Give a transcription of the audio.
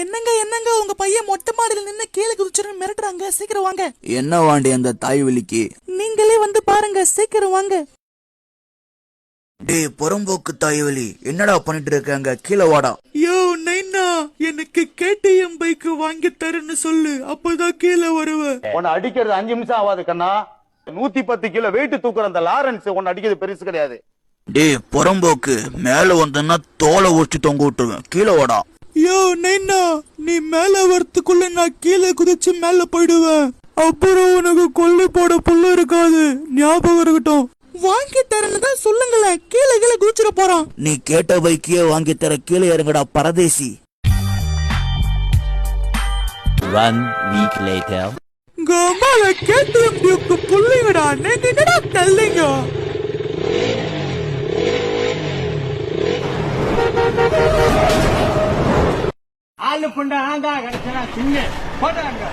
என்னங்க என்னங்க உங்க பையன் மொட்டை மாடியில நின்னு கீழே குதிச்சுன்னு மிரட்டுறாங்க, சீக்கிரம் வாங்க. என்ன வாண்டி அந்த தாய்வலிக்கு? நீங்களே வந்து பாருங்க, சீக்கிரம் வாங்க. டேய் புறம்போக்கு தாய்வலி, என்னடா பண்ணிட்டு இருக்காங்க? கீழே வாடா. யோ நைனா, எனக்கு KTM பைக் வாங்கி தரேன்னு சொல்லு, அப்பதான் கீழே வருவேன். உன்னை அடிக்கிறது 5 நிமிஷம் ஆகாது கண்ணா. 110 கிலோ வெயிட் தூக்குற அந்த லாரன்ஸ் உன்னை அடிக்கிறது பெருசு கிடையாது. டேய் புறம்போக்கு, மேல வந்தன்னா தோலை ஒட்டி தொங்க விட்டுருவேன். கீழே வாடா. யோ நைனா, நீ மேல வரத்துக்குள்ள நான் கீழே குதிச்சு மேல போயிடுவேன். அப்புறம் உனக்கு கொல்லி போட புள்ள இருக்காது, ஞாபகம் இருக்கட்டும். வாங்கி தரேன்னு தான் சொல்லுங்களேன், கீழே கீழே குதிச்சிட போறான். நீ கேட்ட பைக்கே வாங்கி தர, கீழே இறங்கடா பரதேசி. 1 week later. கமால KTM டியூக்கு புள்ளிங்கடா, நீங்க என்னடா தள்ளிங்க? ஆளு கொண்ட ஆந்தா கிடைச்சா சின்ன போட்டாங்க.